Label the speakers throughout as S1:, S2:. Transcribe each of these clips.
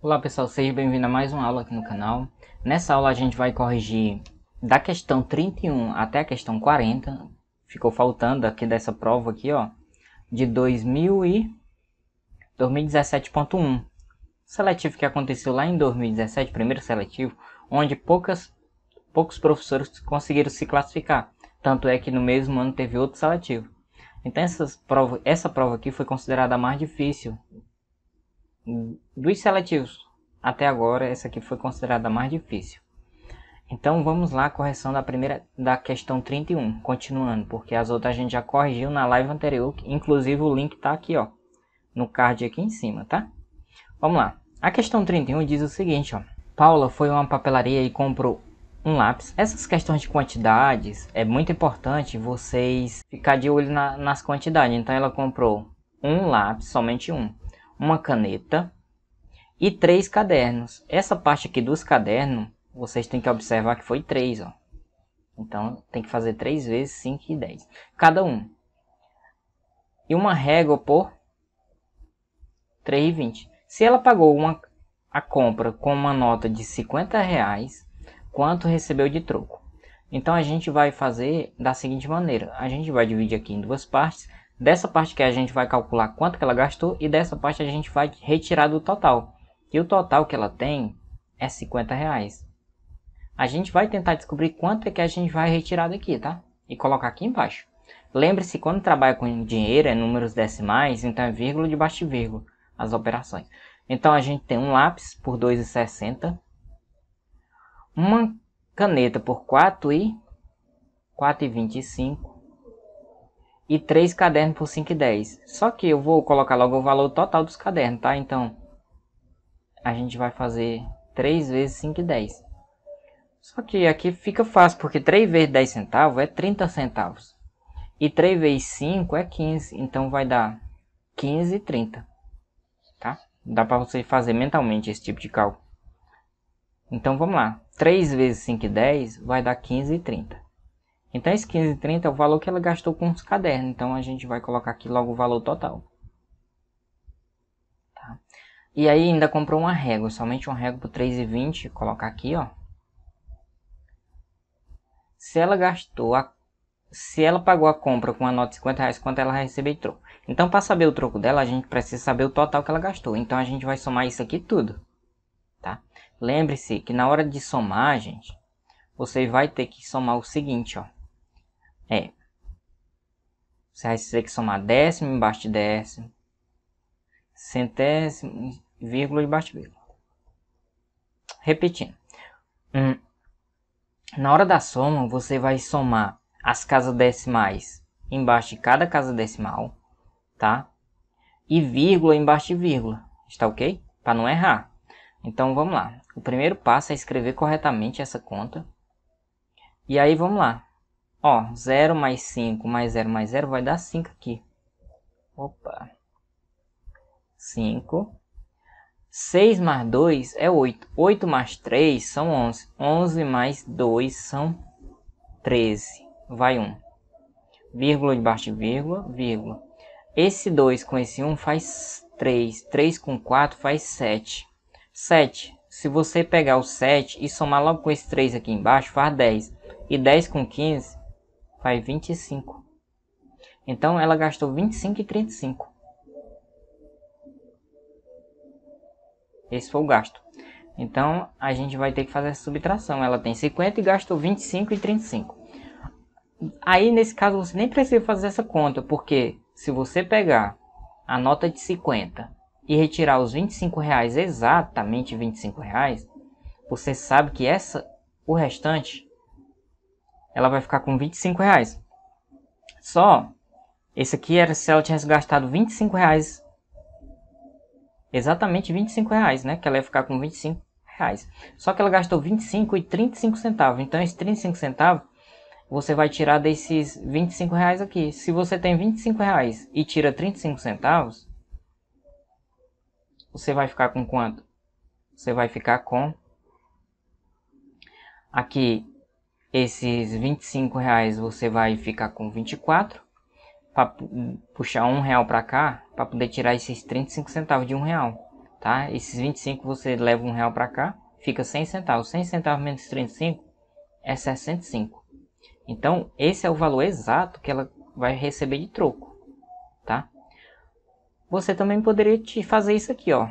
S1: Olá pessoal, seja bem-vindo a mais uma aula aqui no canal. Nessa aula a gente vai corrigir da questão 31 até a questão 40. Ficou faltando aqui dessa prova aqui, ó, de 2017.1. Seletivo que aconteceu lá em 2017, primeiro seletivo, onde poucos professores conseguiram se classificar. Tanto é que no mesmo ano teve outro seletivo. Então essa prova aqui foi considerada a mais difícil dos seletivos. Até agora, essa aqui foi considerada a mais difícil. Então vamos lá, a correção da questão 31, continuando, porque as outras a gente já corrigiu na live anterior, inclusive o link está aqui, ó, no card aqui em cima, tá? Vamos lá. A questão 31 diz o seguinte, ó: Paula foi a uma papelaria e comprou um lápis. Essas questões de quantidades, é muito importante vocês ficar de olho nas quantidades. Então ela comprou um lápis, somente um, uma caneta e 3 cadernos. Essa parte aqui dos cadernos, vocês têm que observar que foi 3, ó. Então tem que fazer 3 vezes 5 e 10 cada um. E uma régua por 3,20. Se ela pagou a compra com uma nota de R$50, quanto recebeu de troco? Então a gente vai fazer da seguinte maneira: a gente vai dividir aqui em duas partes. Dessa parte que a gente vai calcular quanto que ela gastou, e dessa parte a gente vai retirar do total. E o total que ela tem é R$50. A gente vai tentar descobrir quanto é que a gente vai retirar daqui, tá? E colocar aqui embaixo. Lembre-se, quando trabalha com dinheiro, é números decimais, então é vírgula debaixo de vírgula as operações. Então a gente tem um lápis por R$2,60, uma caneta por R$4,25 e 3 cadernos por R$5,10. Só que eu vou colocar logo o valor total dos cadernos, tá? Então a gente vai fazer 3 vezes 5,10. Só que aqui fica fácil, porque 3 vezes 10 centavos é 30 centavos. E 3 vezes 5 é 15, então vai dar 15,30. Tá? Dá para você fazer mentalmente esse tipo de cálculo. Então vamos lá. 3 vezes 5,10 vai dar 15,30. Então esse 15,30 é o valor que ela gastou com os cadernos. Então a gente vai colocar aqui logo o valor total. Tá? E aí ainda comprou uma régua, somente uma régua por R$3,20. Colocar aqui, ó. Se ela pagou a compra com a nota de R$50, quanto ela vai receber de troco? Então, para saber o troco dela, a gente precisa saber o total que ela gastou. Então, a gente vai somar isso aqui tudo, tá? Lembre-se que na hora de somar, gente, você vai ter que somar o seguinte, ó. Você vai ter que somar décimo embaixo de décimo, centésimo, vírgula embaixo de vírgula. Repetindo. Na hora da soma, você vai somar as casas decimais embaixo de cada casa decimal, tá? E vírgula embaixo de vírgula, está ok? Para não errar. Então vamos lá. O primeiro passo é escrever corretamente essa conta. E aí vamos lá. Ó, 0 mais 5 mais 0 mais 0 vai dar 5 aqui. Opa. 5. 6 mais 2 é 8. 8 mais 3 são 11. 11 mais 2 são 13. Vai 1. Vírgula debaixo de vírgula, vírgula. Esse 2 com esse 1 faz 3. 3 com 4 faz 7. 7. Se você pegar o 7 e somar logo com esse 3 aqui embaixo, faz 10. E 10 com 15 faz 25. Então ela gastou 25,35. Esse foi o gasto. Então a gente vai ter que fazer essa subtração. Ela tem 50 e gastou 25,35. Aí nesse caso você nem precisa fazer essa conta, porque se você pegar a nota de 50 e retirar os R$25, exatamente R$25, você sabe que o restante, ela vai ficar com R$25. Só, esse aqui era se ela tivesse gastado R$25, exatamente R$25, né? Que ela ia ficar com R$25. Só que ela gastou 25,35 centavos. Então esses 35 centavos você vai tirar desses R$25 aqui. Se você tem R$25 e tira 35 centavos, você vai ficar com quanto? Você vai ficar com aqui esses R$25, você vai ficar com 24. Para puxar R$1 para cá, para poder tirar esses 35 centavos de R$1. tá? Esses 25 você leva R$1 para cá, fica 100 centavos. 100 centavos menos 35 é 65. Então, esse é o valor exato que ela vai receber de troco, tá? Você também poderia te fazer isso aqui, ó.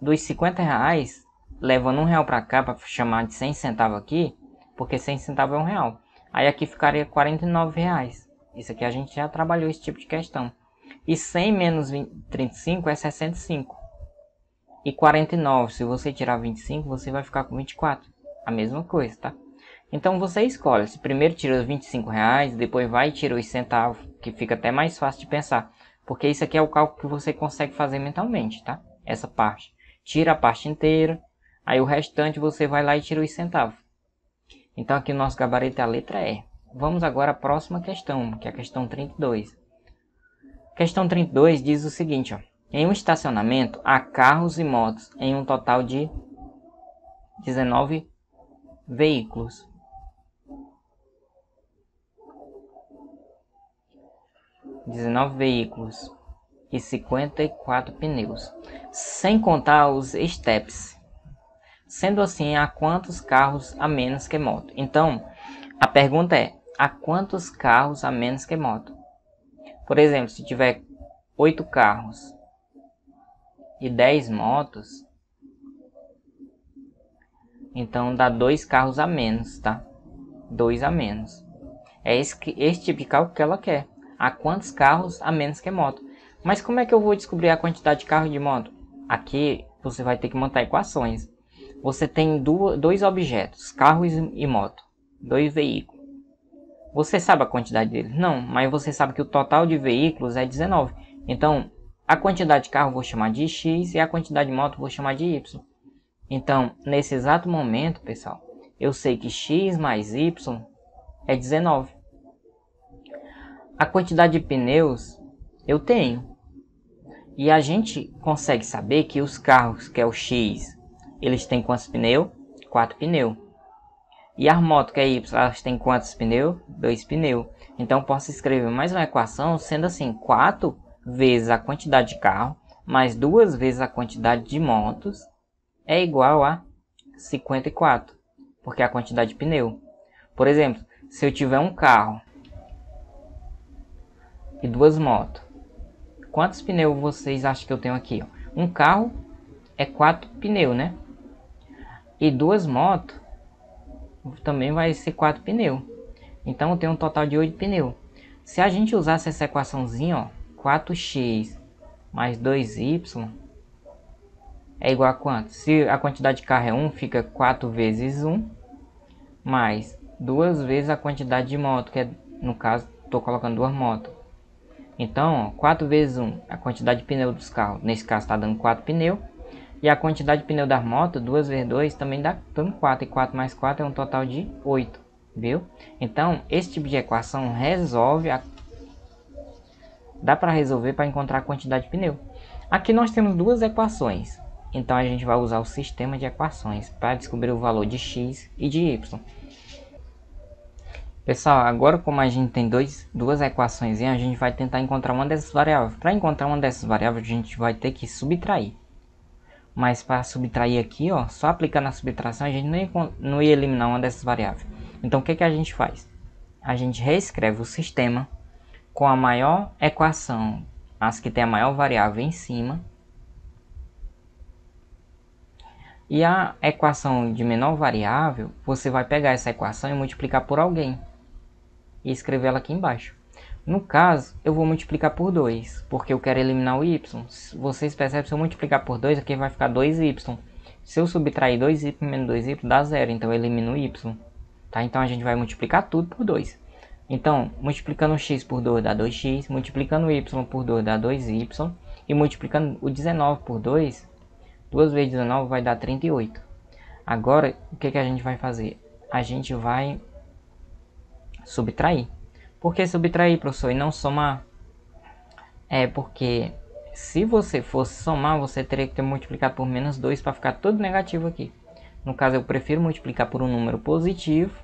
S1: Dos R$50, levando R$1 para cá, para chamar de 100 centavos aqui, porque 100 centavos é R$1. Aí aqui ficaria R$49. Isso aqui a gente já trabalhou esse tipo de questão. E 100 menos 35 é 65. E 49, se você tirar 25, você vai ficar com 24. A mesma coisa, tá? Então você escolhe. Se primeiro tira os R$25, depois vai e tira os centavos, que fica até mais fácil de pensar. Porque isso aqui é o cálculo que você consegue fazer mentalmente, tá? Essa parte. Tira a parte inteira, aí o restante você vai lá e tira os centavos. Então aqui o nosso gabarito é a letra E. Vamos agora à próxima questão, que é a questão 32. Questão 32 diz o seguinte, ó. Em um estacionamento há carros e motos em um total de 19 veículos. E 54 pneus, sem contar os steps. Sendo assim, há quantos carros a menos que moto? Então, a pergunta é, há quantos carros a menos que moto? Por exemplo, se tiver 8 carros e 10 motos, então dá 2 carros a menos, tá? 2 a menos. É esse tipo de cálculo que ela quer. Há quantos carros a menos que moto? Mas como é que eu vou descobrir a quantidade de carro e de moto? Aqui você vai ter que montar equações. Você tem dois objetos, carro e moto, 2 veículos. Você sabe a quantidade deles? Não, mas você sabe que o total de veículos é 19. Então, a quantidade de carro eu vou chamar de X e a quantidade de moto eu vou chamar de Y. Então, nesse exato momento, pessoal, eu sei que X mais Y é 19. A quantidade de pneus eu tenho. E a gente consegue saber que os carros, que é o X, eles têm quantos pneus? 4 pneus. E as motos, que é Y, elas têm quantos pneus? 2 pneus. Então posso escrever mais uma equação sendo assim, 4 vezes a quantidade de carro mais 2 vezes a quantidade de motos é igual a 54, porque é a quantidade de pneu. Por exemplo, se eu tiver um carro e 2 motos, quantos pneus vocês acham que eu tenho aqui? Um carro é 4 pneus, né? E 2 motos também vai ser 4 pneus. Então eu tenho um total de 8 pneus. Se a gente usasse essa equaçãozinha, ó, 4x mais 2y é igual a quanto? Se a quantidade de carro é 1, fica 4 vezes 1 mais 2 vezes a quantidade de moto, que é, no caso, estou colocando 2 motos. Então, ó, 4 vezes 1, a quantidade de pneu dos carros, nesse caso está dando 4 pneus. E a quantidade de pneu das motos, 2 vezes 2, também dá dando 4. E 4 mais 4 é um total de 8, viu? Então, esse tipo de equação dá para resolver para encontrar a quantidade de pneu. Aqui nós temos duas equações. Então, a gente vai usar o sistema de equações para descobrir o valor de x e de y. Pessoal, agora como a gente tem duas equações, a gente vai tentar encontrar uma dessas variáveis. Para encontrar uma dessas variáveis, a gente vai ter que subtrair. Mas para subtrair aqui, ó, só aplicando a subtração, a gente não ia eliminar uma dessas variáveis. Então, o que que a gente faz? A gente reescreve o sistema com a maior equação, as que tem a maior variável em cima. E a equação de menor variável, você vai pegar essa equação e multiplicar por alguém. E escrever ela aqui embaixo. No caso, eu vou multiplicar por 2, porque eu quero eliminar o y. Vocês percebem, se eu multiplicar por 2, aqui vai ficar 2y. Se eu subtrair 2y menos 2y, dá 0, então eu elimino o y. Tá? Então a gente vai multiplicar tudo por 2. Então, multiplicando o x por 2 dá 2x, multiplicando o y por 2 dá 2y, e multiplicando o 19 por 2, 2 vezes 19 vai dar 38. Agora, o que a gente vai fazer? A gente vai subtrair. Por que subtrair, professor, e não somar? É porque se você fosse somar, você teria que ter multiplicado por menos 2 para ficar tudo negativo aqui. No caso, eu prefiro multiplicar por um número positivo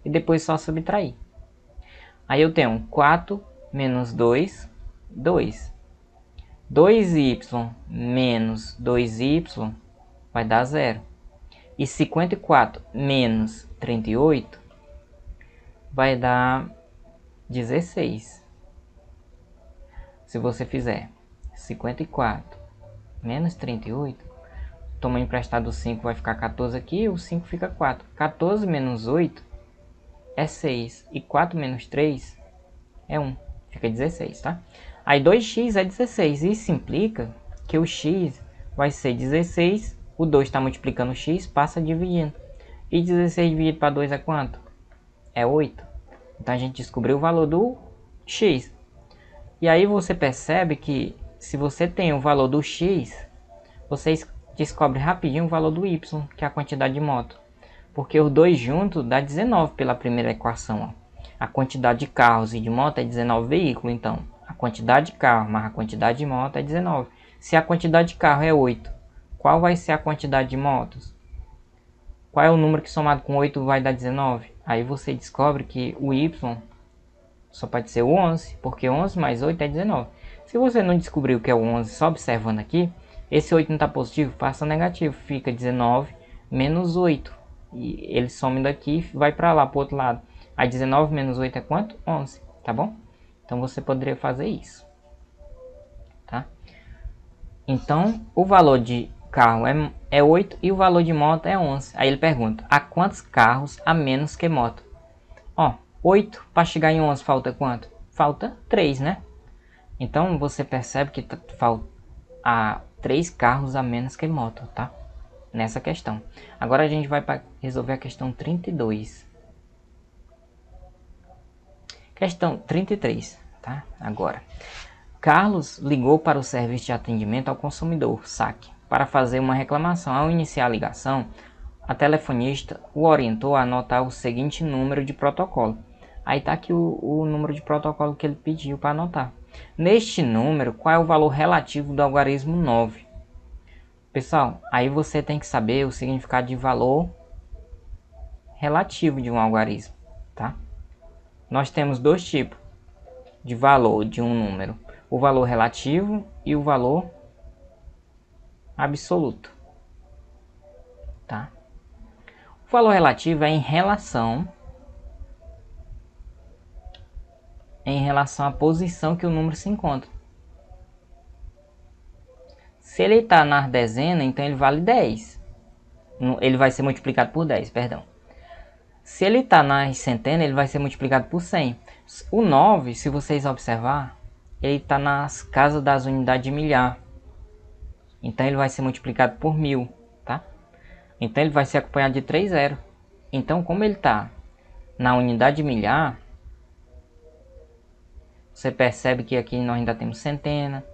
S1: e depois só subtrair. Aí eu tenho 4 menos 2, 2. 2y menos 2y vai dar 0. E 54 menos 38 vai dar 16. Se você fizer 54 menos 38, toma emprestado o 5, vai ficar 14 aqui, o 5 fica 4. 14 menos 8 é 6. E 4 menos 3 é 1. Fica 16, tá? Aí 2x é 16. Isso implica que o x vai ser 16. O 2 está multiplicando o x, passa dividindo. E 16 dividido para 2 é quanto? É 8. Então a gente descobriu o valor do x. E aí você percebe que se você tem o valor do x, você descobre rapidinho o valor do y, que é a quantidade de moto. Porque os dois juntos dá 19 pela primeira equação. Ó. A quantidade de carros e de moto é 19 veículos, então a quantidade de carro mais a quantidade de moto é 19. Se a quantidade de carro é 8, qual vai ser a quantidade de motos? Qual é o número que somado com 8 vai dar 19? Aí você descobre que o y só pode ser o 11, porque 11 mais 8 é 19. Se você não descobriu o que é o 11 só observando aqui, esse 8 não está positivo, passa negativo, fica 19 menos 8. E ele some daqui e vai para lá, para o outro lado. Aí 19 menos 8 é quanto? 11, tá bom? Então você poderia fazer isso, tá? Então o valor de carro é 8 e o valor de moto é 11. Aí ele pergunta, a quantos carros a menos que moto? Ó, 8 para chegar em 11 falta quanto? Falta 3, né? Então você percebe que falta 3 carros a menos que moto, tá? Nessa questão. Agora a gente vai para resolver a questão 32. Questão 33, tá? Agora, Carlos ligou para o serviço de atendimento ao consumidor, SAC, para fazer uma reclamação. Ao iniciar a ligação, a telefonista o orientou a anotar o seguinte número de protocolo. Aí tá aqui o número de protocolo que ele pediu para anotar. Neste número, qual é o valor relativo do algarismo 9? Pessoal, aí você tem que saber o significado de valor relativo de um algarismo, tá? Nós temos dois tipos de valor de um número. O valor relativo e o valor absoluto, tá? O valor relativo é em relação à posição que o número se encontra. Se ele está na dezena, então ele vale 10. Ele vai ser multiplicado por 10, perdão. Se ele está na centena, ele vai ser multiplicado por 100. O 9, se vocês observar, ele está nas casas das unidades de milhar. Então ele vai ser multiplicado por 1000, tá? Então ele vai ser acompanhado de 3 zeros. Então como ele está na unidade de milhar, você percebe que aqui nós ainda temos centena,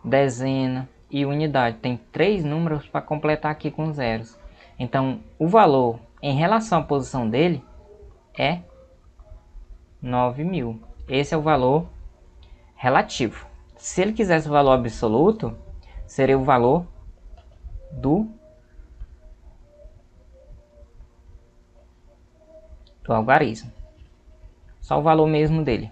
S1: dezena e unidade. Tem 3 números para completar aqui com zeros. Então o valor em relação à posição dele é 9.000. Esse é o valor relativo. Se ele quisesse o valor absoluto, seria o valor do algarismo. Só o valor mesmo dele.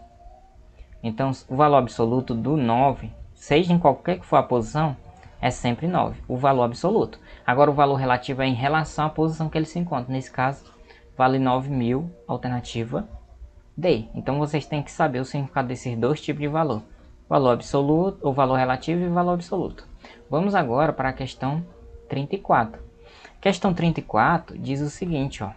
S1: Então o valor absoluto do 9, seja em qualquer que for a posição, é sempre 9, o valor absoluto. Agora o valor relativo é em relação à posição que ele se encontra. Nesse caso, vale 9.000, alternativa D. Então vocês têm que saber o significado desses dois tipos de valor. Valor absoluto, ou valor relativo e valor absoluto. Vamos agora para a questão 34. Questão 34 diz o seguinte, ó.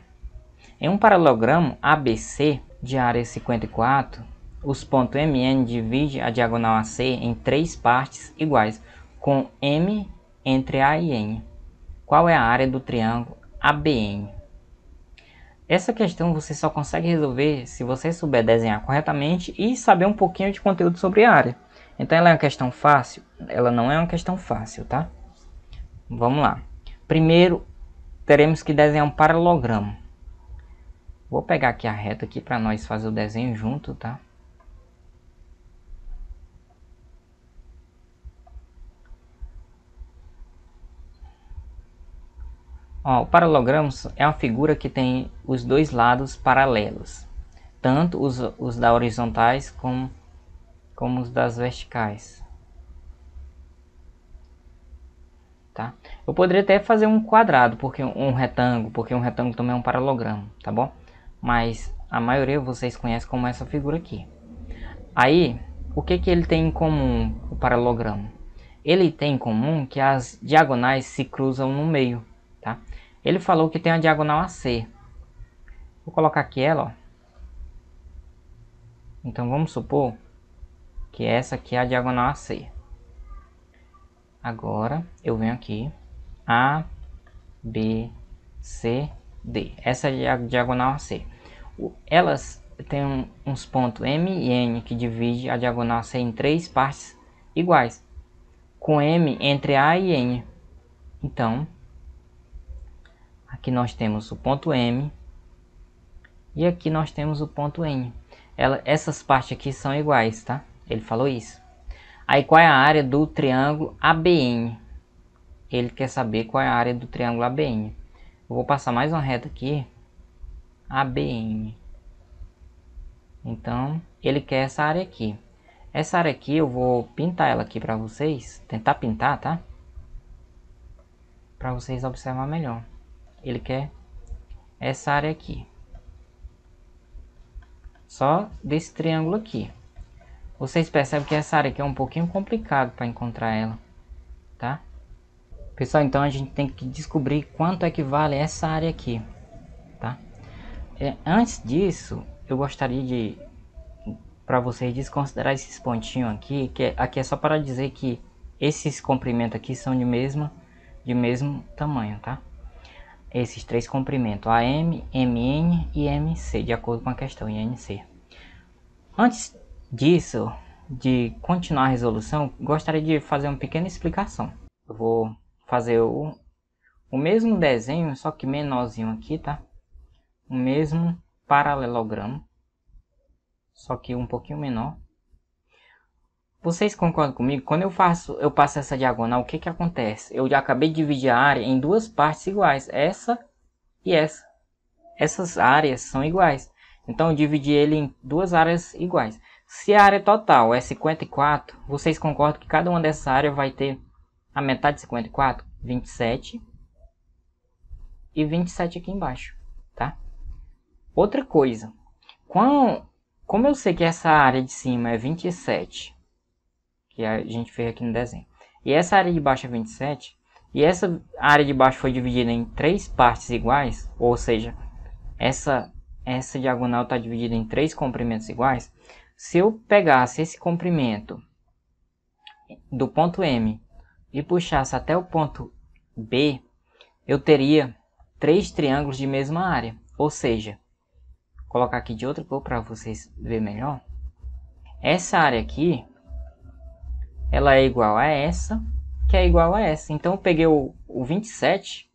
S1: Em um paralelogramo ABC de área 54, os pontos MN dividem a diagonal AC em 3 partes iguais, com M entre A e N. Qual é a área do triângulo ABN? Essa questão você só consegue resolver se você souber desenhar corretamente e saber um pouquinho de conteúdo sobre a área. Então ela é uma questão fácil? Ela não é uma questão fácil, tá? Vamos lá. Primeiro, teremos que desenhar um paralelogramo. Vou pegar aqui a reta aqui para nós fazer o desenho junto, tá? Ó, o paralelogramo é uma figura que tem os dois lados paralelos, tanto os da horizontais como os das verticais. tá? Eu poderia até fazer um quadrado, porque um retângulo também é um paralogramo, tá bom? Mas a maioria vocês conhecem como essa figura aqui. Aí, o que que ele tem em comum, o paralogramo? Ele tem em comum que as diagonais se cruzam no meio, tá? Ele falou que tem a diagonal AC. Vou colocar aqui ela, ó. Então vamos supor que essa aqui é a diagonal AC. Agora eu venho aqui, A, B, C, D. Essa é a diagonal AC. Elas têm uns pontos M e N que divide a diagonal AC em três partes iguais, com M entre A e N. Então, aqui nós temos o ponto M e aqui nós temos o ponto N. Essas partes aqui são iguais, tá? Ele falou isso. Aí qual é a área do triângulo ABN? Ele quer saber qual é a área do triângulo ABN. Eu vou passar mais uma reta aqui, ABN. Então, ele quer essa área aqui. Essa área aqui eu vou pintar ela aqui para vocês, tentar pintar, tá? Para vocês observar melhor. Ele quer essa área aqui. Só desse triângulo aqui. Vocês percebem que essa área aqui é um pouquinho complicado para encontrar ela, tá? Pessoal, então a gente tem que descobrir quanto é que vale essa área aqui, tá? Antes disso, eu gostaria de para vocês desconsiderar esses pontinhos aqui, que aqui é só para dizer que esses comprimentos aqui são de mesmo tamanho, tá? Esses três comprimentos, AM, MN e MC, de acordo com a questão INC. Antes disso, de continuar a resolução, gostaria de fazer uma pequena explicação. Eu vou fazer o mesmo desenho, só que menorzinho aqui, tá? O mesmo paralelogramo, só que um pouquinho menor. Vocês concordam comigo? Quando eu passo essa diagonal, o que que acontece? Eu já acabei de dividir a área em duas partes iguais, essa e essa. Essas áreas são iguais. Então eu dividi ele em duas áreas iguais. Se a área total é 54, vocês concordam que cada uma dessas áreas vai ter a metade de 54? 27 e 27 aqui embaixo, tá? Outra coisa, como eu sei que essa área de cima é 27, que a gente fez aqui no desenho, e essa área de baixo é 27, e essa área de baixo foi dividida em três partes iguais, ou seja, essa diagonal está dividida em três comprimentos iguais. Se eu pegasse esse comprimento do ponto M e puxasse até o ponto B, eu teria três triângulos de mesma área. Ou seja, vou colocar aqui de outra cor para vocês verem melhor. Essa área aqui, ela é igual a essa, que é igual a essa. Então eu peguei o 27,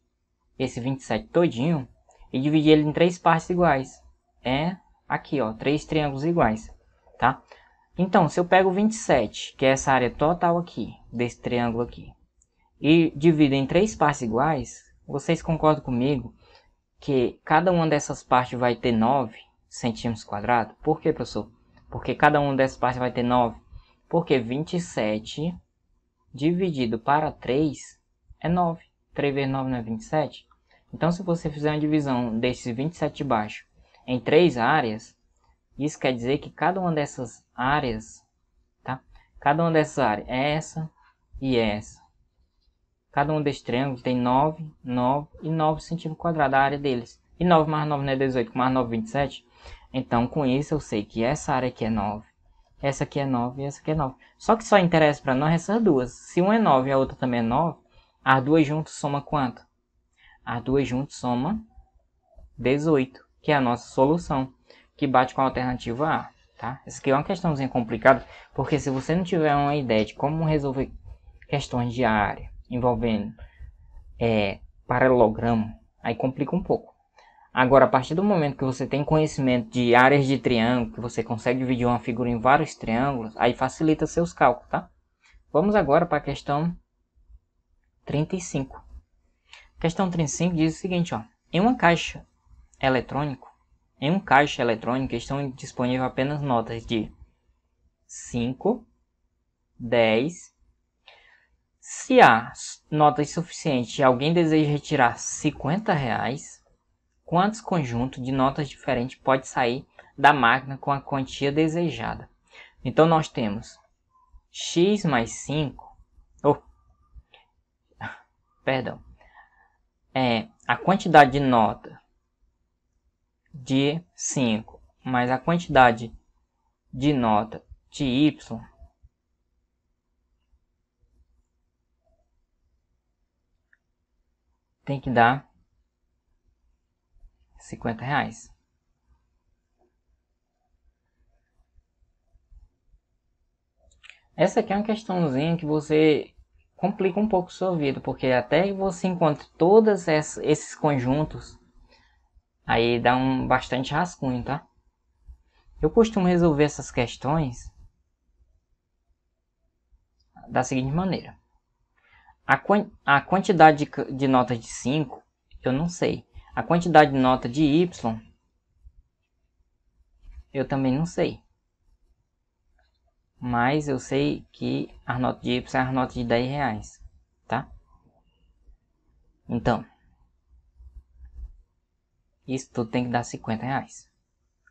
S1: esse 27 todinho, e dividi ele em três partes iguais. É aqui, ó, três triângulos iguais, tá? Então, se eu pego o 27, que é essa área total aqui, desse triângulo aqui, e divido em três partes iguais, vocês concordam comigo que cada uma dessas partes vai ter 9 centímetros quadrados? Por que, professor? Porque cada uma dessas partes vai ter 9. Porque 27 dividido para 3 é 9. 3 vezes 9 não é 27? Então, se você fizer uma divisão desses 27 de baixo em três áreas, isso quer dizer que cada uma dessas áreas, tá? Cada uma dessas áreas é essa e essa. Cada um desses triângulos tem 9, 9 e 9 centímetros quadrados a área deles. E 9 mais 9 não é 18, mais 9 é 27. Então, com isso eu sei que essa área aqui é 9, essa aqui é 9 e essa aqui é 9. Só que só interessa para nós essas duas. Se uma é 9 e a outra também é 9, as duas juntas soma quanto? As duas juntas soma 18, que é a nossa solução, que bate com a alternativa A, tá? Essa aqui é uma questãozinha complicada, porque se você não tiver uma ideia de como resolver questões de área envolvendo paralelogramo, aí complica um pouco. Agora, a partir do momento que você tem conhecimento de áreas de triângulo, que você consegue dividir uma figura em vários triângulos, aí facilita seus cálculos, tá? Vamos agora para a questão 35. A questão 35 diz o seguinte, ó. Em um caixa eletrônico estão disponíveis apenas notas de 5, 10, Se há notas suficientes e alguém deseja retirar R$50, quantos conjuntos de notas diferentes pode sair da máquina com a quantia desejada? Então nós temos x mais 5, a quantidade de nota de 5 mais a quantidade de nota de y tem que dar R$50. Essa aqui é uma questãozinha que você complica um pouco sua vida, porque até você encontre todos esses conjuntos, aí dá bastante rascunho, tá? Eu costumo resolver essas questões da seguinte maneira. A quantidade de notas de 5, eu não sei. A quantidade de nota de y, eu também não sei. Mas eu sei que a nota de y é a nota de R$10, tá? Então, isso tudo tem que dar R$50.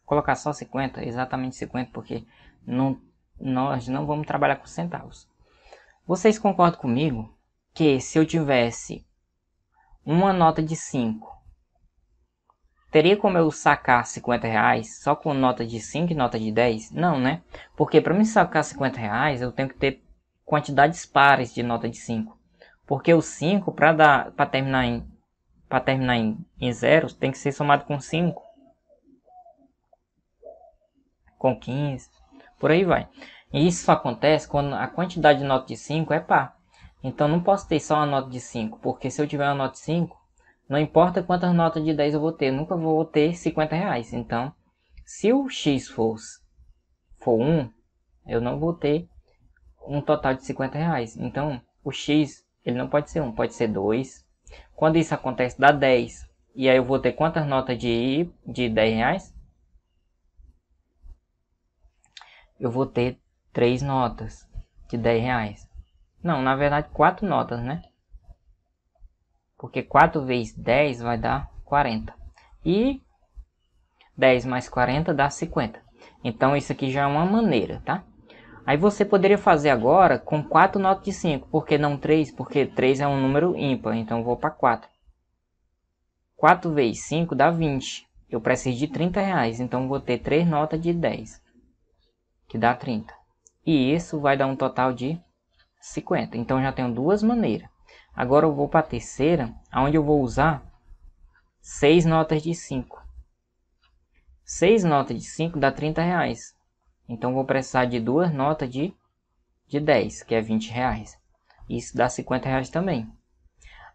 S1: Colocar só 50, exatamente 50, porque nós não vamos trabalhar com centavos. Vocês concordam comigo que se eu tivesse uma nota de 5, teria como eu sacar R$50 só com nota de 5 e nota de 10? Não, né? Porque para mim sacar R$50 eu tenho que ter quantidades pares de nota de 5. Porque o 5 para terminar em zeros tem que ser somado com 5, com 15, por aí vai. E isso acontece quando a quantidade de nota de 5 é par. Então não posso ter só uma nota de 5, porque se eu tiver uma nota de 5, não importa quantas notas de 10 eu vou ter, eu nunca vou ter R$50. Então, se o x for 1, eu não vou ter um total de R$50. Então, o x ele não pode ser 1, pode ser 2. Quando isso acontece, dá 10. E aí eu vou ter quantas notas de R$10? Eu vou ter 3 notas de R$10. Não, na verdade 4 notas, né? Porque 4 vezes 10 vai dar 40. E 10 mais 40 dá 50. Então isso aqui já é uma maneira, tá? Aí você poderia fazer agora com 4 notas de 5. Por que não 3? Porque 3 é um número ímpar, então eu vou para 4. 4 vezes 5 dá 20. Eu preciso de R$30, então eu vou ter 3 notas de 10. Que dá 30. E isso vai dar um total de 50. Então já tenho duas maneiras. Agora eu vou para a terceira, onde eu vou usar 6 notas de 5. 6 notas de 5 dá R$30. Então vou precisar de 2 notas de 10, que é R$20. Isso dá R$50 também.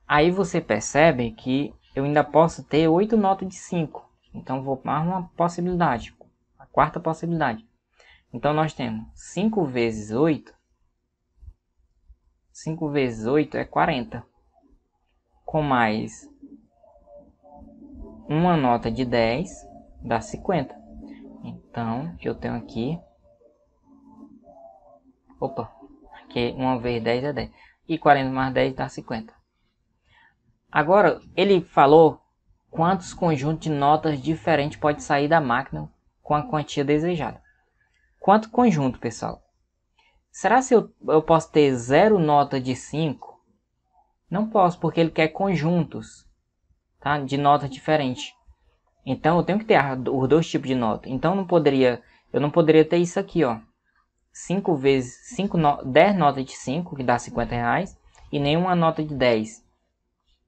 S1: Aí você percebe que eu ainda posso ter 8 notas de 5. Então vou para uma possibilidade, a quarta possibilidade. Então nós temos 5 vezes 8. 5 vezes 8 é 40. Com mais uma nota de 10 dá 50. Então eu tenho aqui. Aqui 1 vezes 10 é 10. E 40 mais 10 dá 50. Agora ele falou quantos conjuntos de notas diferentes pode sair da máquina com a quantia desejada. Quanto conjunto, pessoal? Será que eu posso ter 0 nota de 5? Não posso, porque ele quer conjuntos, tá? De notas diferentes. Então eu tenho que ter os dois tipos de nota. Então eu não poderia ter isso aqui, ó. 5 vezes 10 notas de 5, que dá R$50, e nenhuma nota de 10.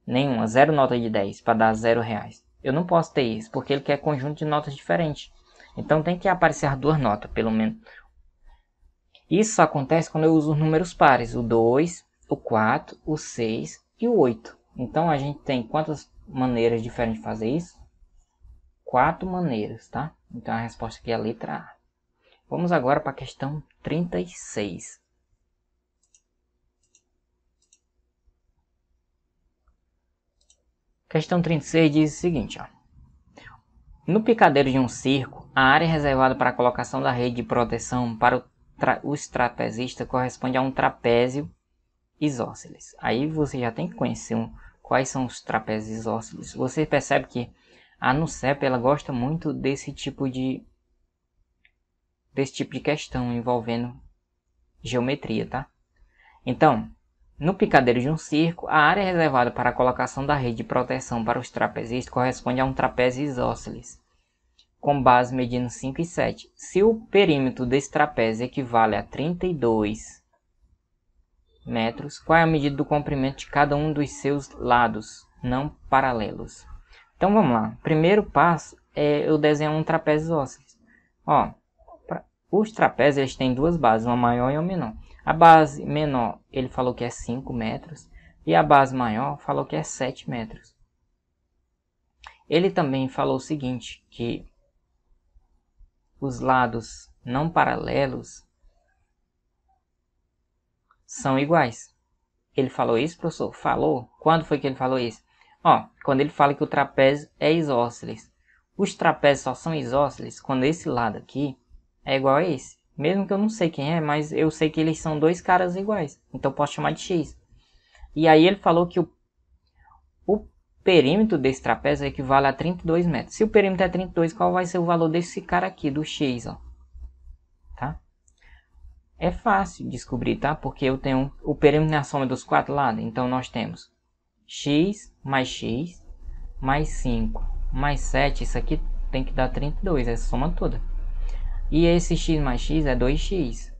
S1: Nenhuma, 0 nota de 10 para dar R$0. Eu não posso ter isso, porque ele quer conjunto de notas diferentes. Então tem que aparecer as duas notas, pelo menos. Isso acontece quando eu uso os números pares, o 2, o 4, o 6 e o 8. Então a gente tem quantas maneiras diferentes de fazer isso? 4 maneiras, tá? Então a resposta aqui é a letra A. Vamos agora para a questão 36. Questão 36 diz o seguinte, ó. No picadeiro de um circo, a área reservada para a colocação da rede de proteção para os trapezistas corresponde a um trapézio isósceles. Aí você já tem que conhecer quais são os trapézios isósceles. Você percebe que a NUCEP ela gosta muito desse tipo de questão envolvendo geometria, tá? Então, no picadeiro de um circo, a área reservada para a colocação da rede de proteção para os trapezistas corresponde a um trapézio isósceles, com base medindo 5 e 7. Se o perímetro desse trapézio equivale a 32 metros, qual é a medida do comprimento de cada um dos seus lados não paralelos? Então vamos lá. Primeiro passo é eu desenhar um trapézio isósceles. Ó, os trapézios eles têm duas bases, uma maior e uma menor. A base menor ele falou que é 5 metros e a base maior falou que é 7 metros. Ele também falou o seguinte, que os lados não paralelos são iguais. Ele falou isso, professor? Falou? Quando foi que ele falou isso? Ó, quando ele fala que o trapézio é isósceles. Os trapézios só são isósceles quando esse lado aqui é igual a esse. Mesmo que eu não sei quem é, mas eu sei que eles são dois caras iguais. Então eu posso chamar de X. E aí ele falou que o perímetro desse trapézio equivale a 32 metros. Se o perímetro é 32, qual vai ser o valor desse cara aqui, do X, ó? Tá? É fácil descobrir, tá? Porque eu tenho o perímetro na soma dos quatro lados. Então nós temos x mais 5 mais 7. Isso aqui tem que dar 32, essa soma toda. E esse x mais x é 2x.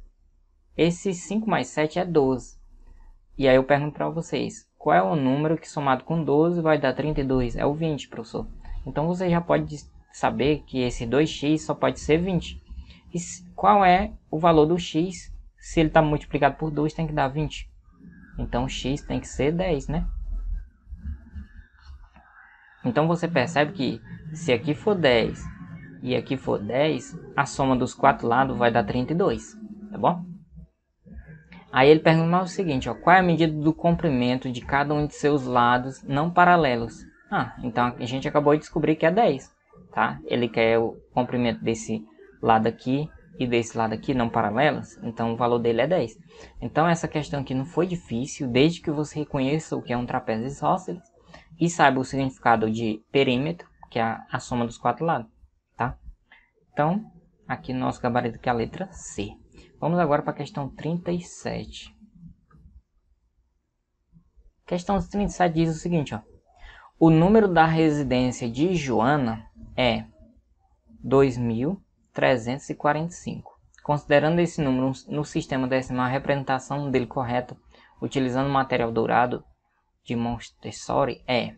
S1: Esse 5 mais 7 é 12. E aí eu pergunto para vocês, qual é o número que somado com 12 vai dar 32? É o 20, professor. Então você já pode saber que esse 2x só pode ser 20. E qual é o valor do x? Se ele está multiplicado por 2, tem que dar 20. Então x tem que ser 10, né? Então você percebe que se aqui for 10 e aqui for 10, a soma dos quatro lados vai dar 32, tá bom? Aí ele pergunta mais o seguinte, ó, qual é a medida do comprimento de cada um de seus lados não paralelos? Então a gente acabou de descobrir que é 10, tá? Ele quer o comprimento desse lado aqui e desse lado aqui não paralelos, então o valor dele é 10. Então essa questão aqui não foi difícil, desde que você reconheça o que é um trapézio isósceles e saiba o significado de perímetro, que é a soma dos quatro lados, tá? Então, aqui no nosso gabarito que é a letra C. Vamos agora para a questão 37. Questão 37 diz o seguinte, ó. O número da residência de Joana é 2.345. Considerando esse número no sistema decimal, a representação dele correta, utilizando o material dourado de Montessori é...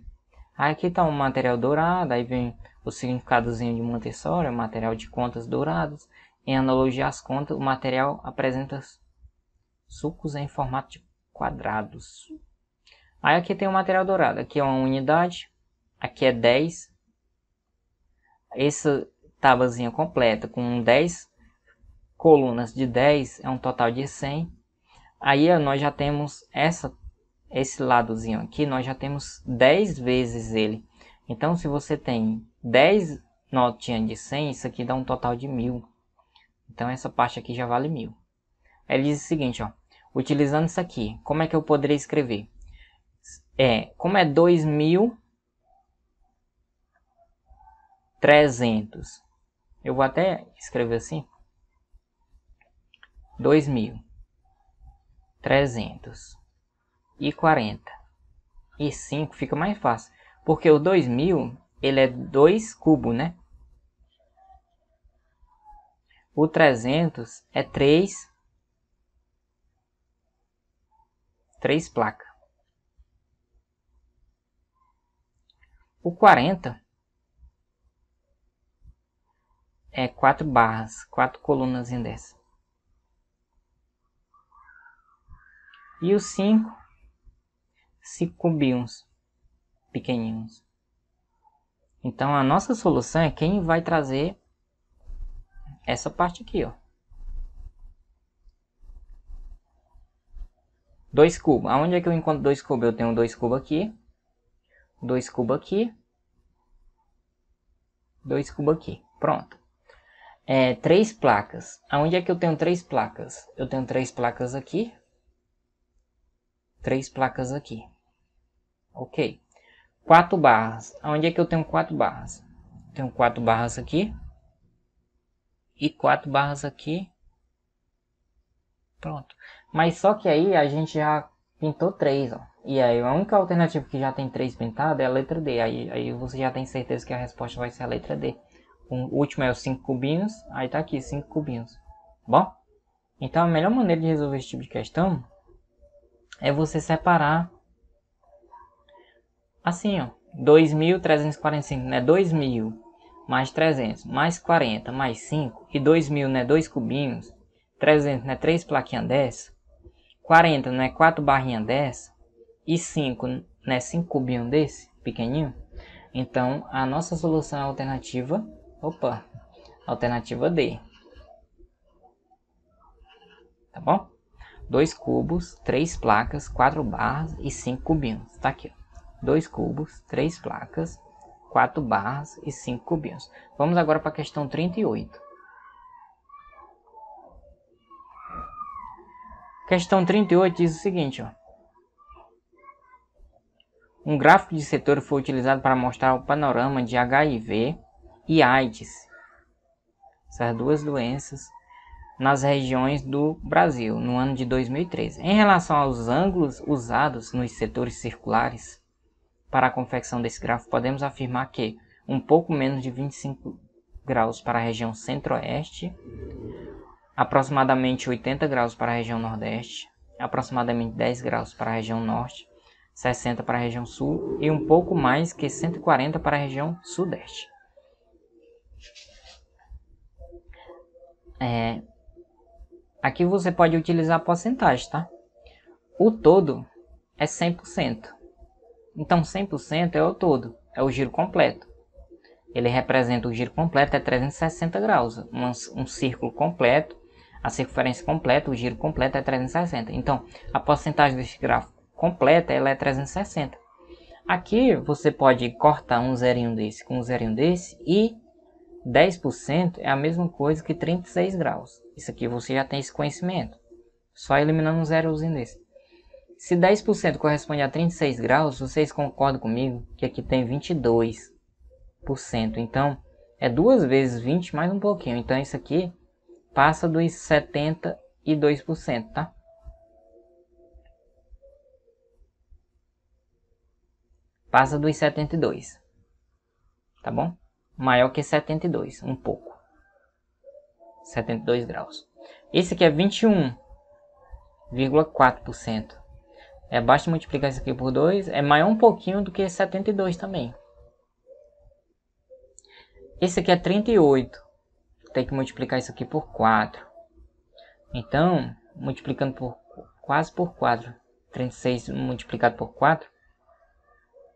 S1: Aqui está um material dourado, aí vem o significadozinho de Montessori, o material de contas douradas. Em analogia às contas, o material apresenta sulcos em formato de quadrados. Aí aqui tem o material dourado, aqui é uma unidade, aqui é 10. Essa tabuazinha completa com 10 colunas de 10 é um total de 100. Aí nós já temos esse ladozinho aqui, nós já temos 10 vezes ele. Então se você tem 10 notinhas de 100, isso aqui dá um total de 1000. Então essa parte aqui já vale 1000. Aí ele diz o seguinte, ó, utilizando isso aqui, como é que eu poderia escrever? Como é 2.300, eu vou até escrever assim, 2.345 fica mais fácil, porque o 2000 ele é 2 cubos, né? O 300 é 3 placas. O 40 é 4 barras, 4 colunas dessa. E os 5 cubinhos pequenininhos. Então a nossa solução é quem vai trazer essa parte aqui, ó. 2 cubos. Aonde é que eu encontro 2 cubos? Eu tenho 2 cubos aqui. 2 cubos aqui. 2 cubos aqui. Pronto. 3 placas. Aonde é que eu tenho 3 placas? Eu tenho 3 placas aqui. 3 placas aqui. Ok. 4 barras. Onde é que eu tenho 4 barras? Tenho 4 barras aqui. E 4 barras aqui. Pronto. Mas só que aí a gente já pintou 3, ó. E aí a única alternativa que já tem 3 pintadas é a letra D. Aí você já tem certeza que a resposta vai ser a letra D. O último é os 5 cubinhos. Aí tá aqui, 5 cubinhos. Bom? Então a melhor maneira de resolver esse tipo de questão é você separar assim, ó. 2.345, né? 2.000 mais 300, mais 40, mais 5. E 2.000, né? 2 cubinhos. 300, né? 3 plaquinhas dessa. 40, né? 4 barrinhas dessa. E 5, né? 5 cubinhos desse, pequenininho. Então, a nossa solução é a alternativa... Opa! Alternativa D. Tá bom? 2 cubos, 3 placas, 4 barras e 5 cubinhos. Tá aqui, ó. 2 cubos, 3 placas, 4 barras e 5 cubinhos. Vamos agora para a questão 38. Questão 38 diz o seguinte, ó. Um gráfico de setor foi utilizado para mostrar o panorama de HIV e AIDS, essas duas doenças, nas regiões do Brasil no ano de 2013. Em relação aos ângulos usados nos setores circulares para a confecção desse gráfico, podemos afirmar que um pouco menos de 25 graus para a região centro-oeste, aproximadamente 80 graus para a região nordeste, aproximadamente 10 graus para a região norte, 60 para a região sul e um pouco mais que 140 para a região sudeste. Aqui você pode utilizar a porcentagem, tá? O todo é 100%. Então 100% é o todo, é o giro completo. Ele representa o giro completo, é 360 graus. Um círculo completo, a circunferência completa, o giro completo é 360. Então a porcentagem desse gráfico completa ela é 360. Aqui você pode cortar um zerinho desse com um zerinho desse e 10% é a mesma coisa que 36 graus. Isso aqui você já tem esse conhecimento. Só eliminando um zerozinho desse. Se 10% corresponde a 36 graus, vocês concordam comigo que aqui tem 22%. Então, é 2 vezes 20 mais um pouquinho. Então, isso aqui passa dos 72%, tá? Passa dos 72. Tá bom? Maior que 72, um pouco. 72 graus. Esse aqui é 21,4%. Basta multiplicar isso aqui por 2. É maior um pouquinho do que 72 também. Esse aqui é 38. Tem que multiplicar isso aqui por 4. Então, multiplicando por quase por 4. 36 multiplicado por 4.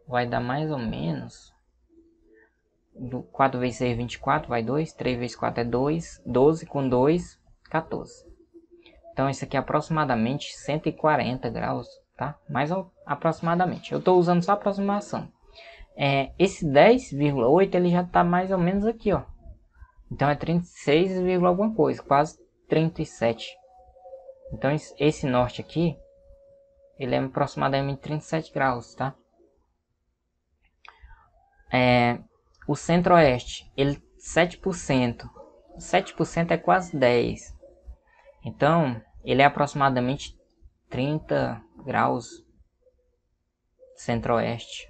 S1: Vai dar mais ou menos... 4 vezes 6 é 24, vai 2. 3 vezes 4 é 2. 12 com 2, 14. Então, isso aqui é aproximadamente 140 graus, tá? Mais aproximadamente. Eu estou usando só a aproximação. Esse 10,8 ele já está mais ou menos aqui, ó. Então, é 36, alguma coisa, quase 37. Então, esse norte aqui, ele é aproximadamente 37 graus, tá? O centro-oeste, ele 7%. 7% é quase 10. Então, ele é aproximadamente 30 graus centro-oeste.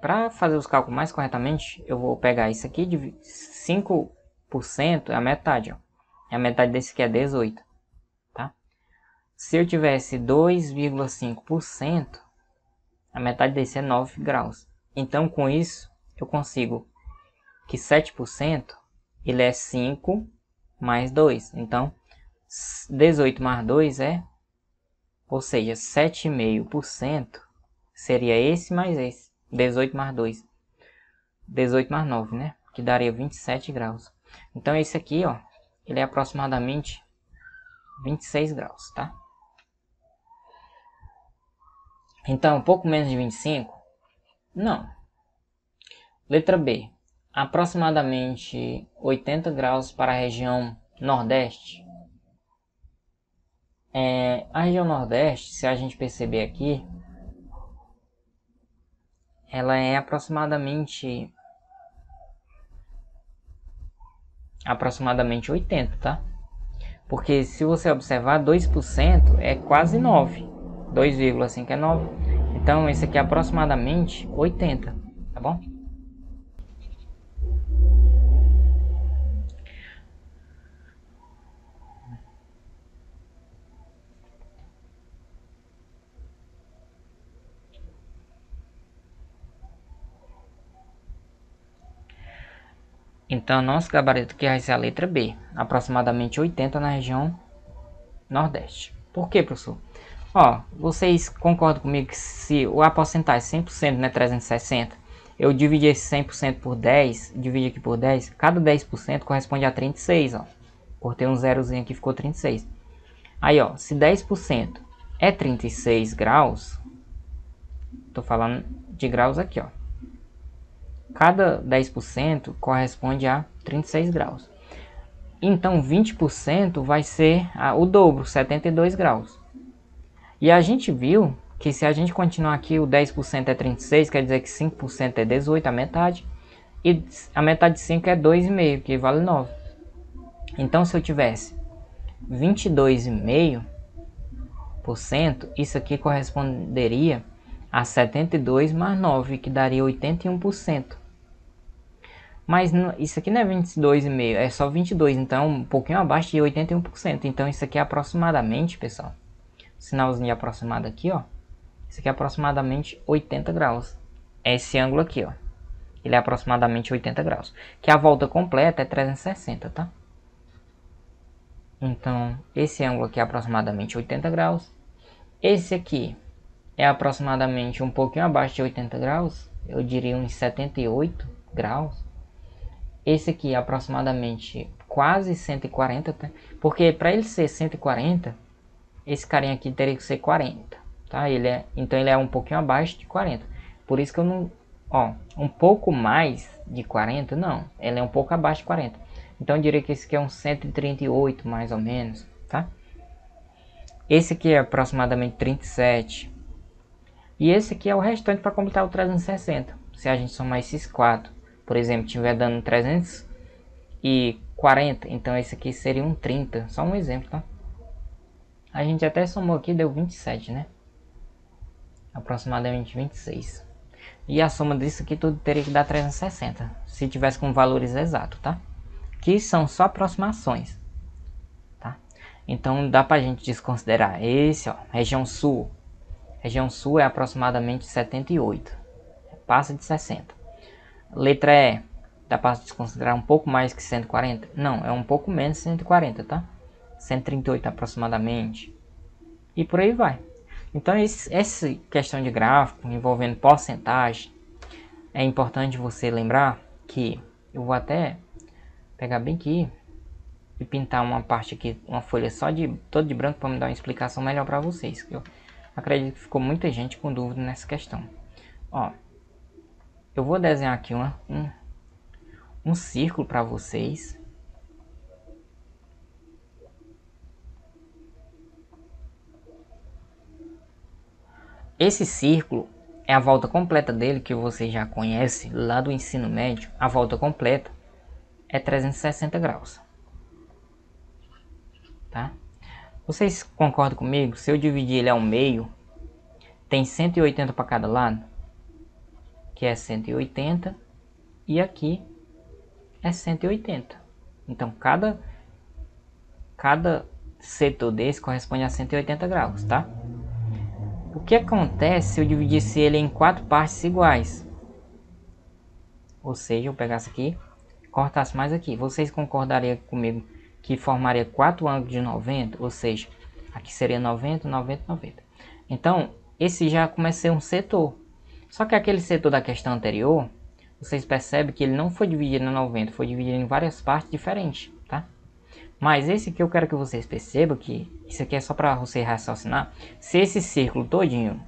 S1: Para fazer os cálculos mais corretamente, eu vou pegar isso aqui de 5%, é a metade, ó. A metade desse aqui é 18, tá? Se eu tivesse 2,5%, a metade desse é 9 graus. Então, com isso, eu consigo que 7% ele é 5 mais 2. Então, 18 mais 2 ou seja, 7,5% seria esse mais esse. 18 mais 2. 18 mais 9, né? Que daria 27 graus. Então, esse aqui, ó, ele é aproximadamente 26 graus, tá? Então, um pouco menos de 25? Não. Letra B. Aproximadamente 80 graus para a região nordeste. A região Nordeste, se a gente perceber aqui, ela é aproximadamente 80, tá? Porque se você observar, 2% é quase 9. 2,5 é 9. Então esse aqui é aproximadamente 80, tá bom? Então nosso gabarito aqui vai ser a letra B, aproximadamente 80 na região Nordeste. Por que, professor? Ó, vocês concordam comigo que se a porcentagem 100%, né, 360, eu dividi esse 100% por 10, dividi aqui por 10, cada 10% corresponde a 36, ó. Cortei um zerozinho aqui, ficou 36. Aí, ó, se 10% é 36 graus, tô falando de graus aqui, ó. Cada 10% corresponde a 36 graus. Então 20% vai ser o dobro, 72 graus. E a gente viu que se a gente continuar aqui, o 10% é 36, quer dizer que 5% é 18, a metade. E a metade de 5 é 2,5, que vale 9. Então se eu tivesse 22,5%, isso aqui corresponderia a 72 mais 9, que daria 81%. Mas isso aqui não é 22,5, é só 22, então um pouquinho abaixo de 81%. Então isso aqui é aproximadamente, pessoal, sinalzinho de aproximado aqui, ó. Isso aqui é aproximadamente 80 graus. É esse ângulo aqui, ó. Ele é aproximadamente 80 graus. Que a volta completa é 360, tá? Então, esse ângulo aqui é aproximadamente 80 graus. Esse aqui é aproximadamente um pouquinho abaixo de 80 graus. Eu diria uns 78 graus. Esse aqui é aproximadamente quase 140, tá? Porque para ele ser 140, esse carinha aqui teria que ser 40, tá? Então ele é um pouquinho abaixo de 40. Por isso que eu não... Ó, um pouco mais de 40, não. Ele é um pouco abaixo de 40. Então eu diria que esse aqui é um 138, mais ou menos, tá? Esse aqui é aproximadamente 37. E esse aqui é o restante para completar o 360. Se a gente somar esses quatro, por exemplo, estiver dando 340, então esse aqui seria um 30. Só um exemplo, tá? A gente até somou aqui, deu 27, né? Aproximadamente 26. E a soma disso aqui tudo teria que dar 360, se tivesse com valores exatos, tá? Que são só aproximações, tá? Então dá pra gente desconsiderar esse, ó, região sul. Região sul é aproximadamente 78, passa de 60. Letra E, dá para desconsiderar um pouco mais que 140? Não, é um pouco menos de 140, tá? 138 aproximadamente. E por aí vai. Então essa questão de gráfico envolvendo porcentagem, é importante você lembrar que eu vou até pegar bem aqui e pintar uma parte aqui, uma folha só todo de branco, para me dar uma explicação melhor para vocês. Eu acredito que ficou muita gente com dúvida nessa questão. Ó, eu vou desenhar aqui um círculo para vocês. Esse círculo é a volta completa dele, que você já conhece lá do ensino médio. A volta completa é 360 graus. Tá? Vocês concordam comigo? Se eu dividir ele ao meio, tem 180 para cada lado, que é 180, e aqui é 180. Então cada setor desse corresponde a 180 graus, tá? O que acontece se eu dividisse ele em 4 partes iguais? Ou seja, eu pegasse aqui, cortasse mais aqui. Vocês concordariam comigo que formaria 4 ângulos de 90? Ou seja, aqui seria 90, 90, 90. Então, esse já começa a ser um setor. Só que aquele setor da questão anterior, vocês percebem que ele não foi dividido em 90, foi dividido em várias partes diferentes, tá? Mas esse aqui eu quero que vocês percebam que isso aqui é só para você raciocinar. Se esse círculo todinho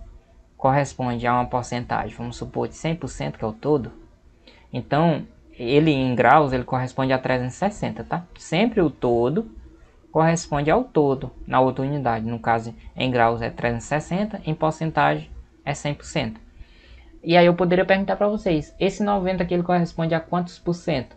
S1: corresponde a uma porcentagem, vamos supor, de 100%, que é o todo, então ele em graus ele corresponde a 360, tá? Sempre o todo corresponde ao todo na outra unidade. No caso, em graus é 360, em porcentagem é 100%. E aí eu poderia perguntar para vocês, esse 90 aqui ele corresponde a quantos por cento?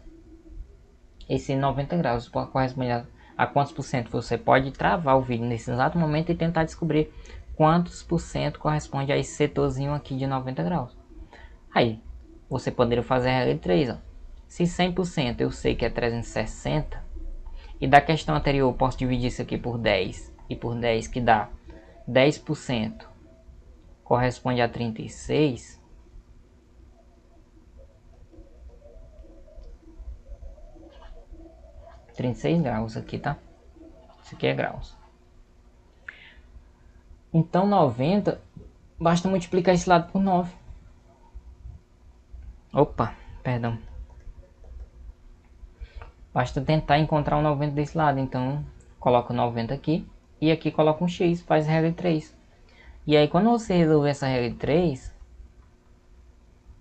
S1: Esse 90 graus corresponde a quantos por cento? Você pode travar o vídeo nesse exato momento e tentar descobrir quantos por cento corresponde a esse setorzinho aqui de 90 graus. Aí, você poderia fazer a regra de 3, ó. Se 100% eu sei que é 360, e da questão anterior eu posso dividir isso aqui por 10, e por 10 que dá 10% corresponde a 36, graus aqui, tá? Isso aqui é graus. Então 90, basta multiplicar esse lado por 9. Opa, perdão. Basta tentar encontrar um 90 desse lado. Então, coloca 90 aqui. E aqui coloca um x, faz regra de 3. E aí, quando você resolver essa regra de 3,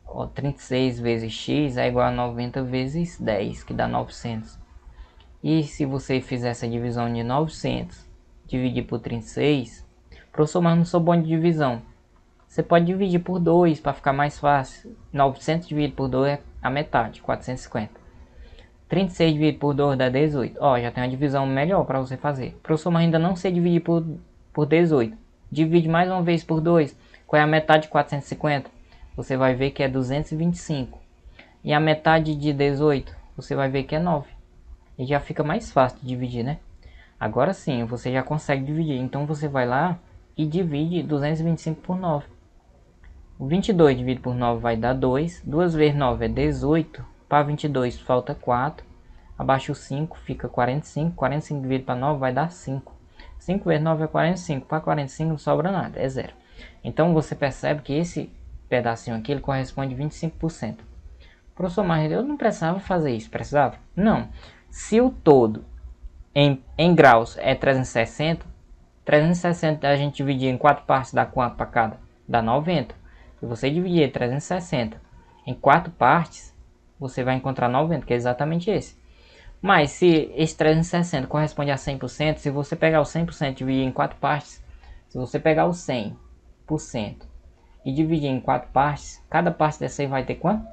S1: ó, 36 vezes x é igual a 90 vezes 10, que dá 900. E se você fizer essa divisão de 900, dividir por 36, professor, mas não sou bom de divisão. Você pode dividir por 2 para ficar mais fácil. 900 dividido por 2 é a metade, 450. 36 dividido por 2 dá 18. Ó, já tem uma divisão melhor para você fazer. Professor, mas ainda não sei dividir por 18. Divide mais uma vez por 2. Qual é a metade de 450? Você vai ver que é 225. E a metade de 18? Você vai ver que é 9. E já fica mais fácil de dividir, né? Agora sim, você já consegue dividir. Então você vai lá e divide 225 por 9. O 22 dividido por 9 vai dar 2. 2 vezes 9 é 18. Para 22 falta 4. Abaixo o 5 fica 45. 45 dividido para 9 vai dar 5. 5 vezes 9 é 45. Para 45 não sobra nada, é zero. Então você percebe que esse pedacinho aqui ele corresponde a 25%. Professor, mas eu não precisava fazer isso. Precisava? Não. Se o todo em graus é 360, 360 a gente dividir em 4 partes dá quanto para cada? Dá 90. Se você dividir 360 em 4 partes, você vai encontrar 90, que é exatamente esse. Mas se esse 360 corresponde a 100%, se você pegar o 100% e dividir em 4 partes, se você pegar o 100% e dividir em 4 partes, cada parte dessa aí vai ter quanto?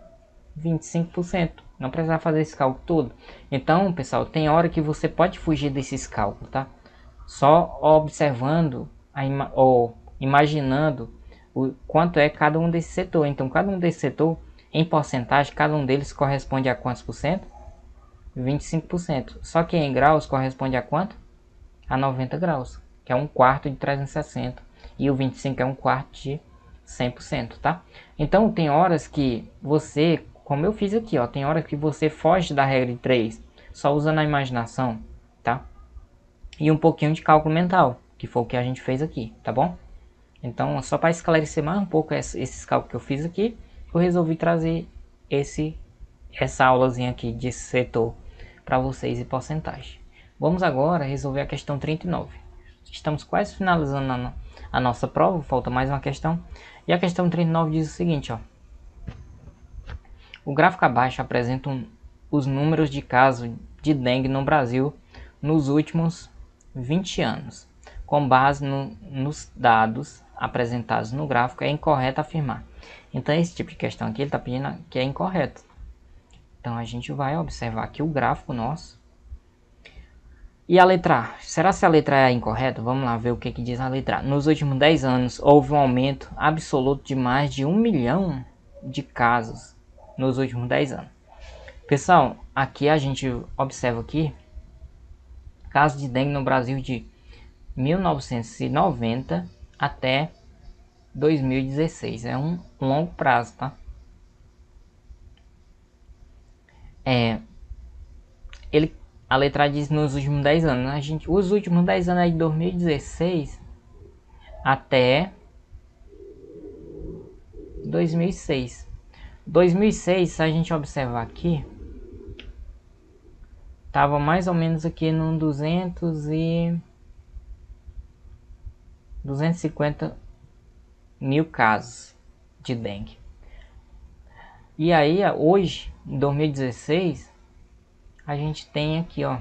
S1: 25%. Não precisa fazer esse cálculo todo. Então, pessoal, tem hora que você pode fugir desses cálculos, tá? Só observando ou imaginando o quanto é cada um desse setor. Então, cada um desse setor, em porcentagem, cada um deles corresponde a quantos por cento? 25%. Só que em graus corresponde a quanto? A 90 graus, que é um quarto de 360. E o 25 é um quarto de 100%, tá? Então, tem horas que você, como eu fiz aqui, ó, tem horas que você foge da regra de 3, só usando a imaginação, tá? E um pouquinho de cálculo mental, que foi o que a gente fez aqui, tá bom? Então, só para esclarecer mais um pouco esses cálculos que eu fiz aqui, eu resolvi trazer essa aulazinha aqui de setor para vocês e porcentagem. Vamos agora resolver a questão 39. Estamos quase finalizando a nossa prova, falta mais uma questão. E a questão 39 diz o seguinte, ó. O gráfico abaixo apresenta os números de casos de dengue no Brasil nos últimos 20 anos. Com base nos dados apresentados no gráfico, é incorreto afirmar. Então, esse tipo de questão aqui, ele está pedindo que é incorreto. Então, a gente vai observar aqui o gráfico nosso. E a letra A? Será que a letra A é incorreta? Vamos lá ver o que diz a letra A. Nos últimos 10 anos, houve um aumento absoluto de mais de 1 milhão de casos nos últimos 10 anos. Pessoal, aqui a gente observa aqui casos de dengue no Brasil de 1990 até 2016. É um longo prazo, tá? A letra diz nos últimos 10 anos. Os últimos 10 anos é de 2016 até 2006. 2006, se a gente observar aqui, tava mais ou menos aqui no 250 mil casos de dengue. E aí, hoje, em 2016, a gente tem aqui, ó,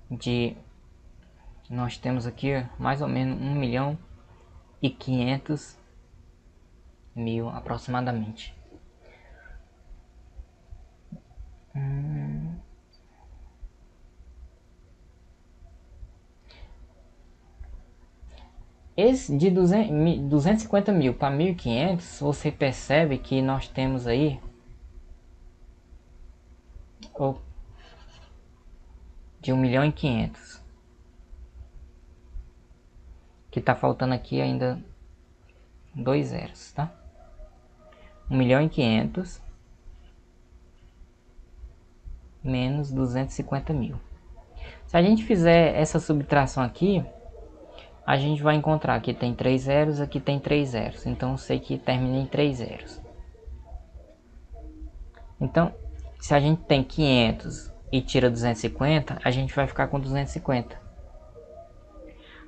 S1: de... Nós temos aqui mais ou menos 1.500.000 aproximadamente. Esse de 250 mil para 1.500, você percebe que nós temos aí de 1.500.000. Que tá faltando aqui ainda 2 zeros, tá? 1.500.000 menos 250 mil. Se a gente fizer essa subtração aqui, a gente vai encontrar que tem 3 zeros, aqui tem 3 zeros. Então eu sei que termina em 3 zeros. Então, se a gente tem 500 e tira 250, a gente vai ficar com 250.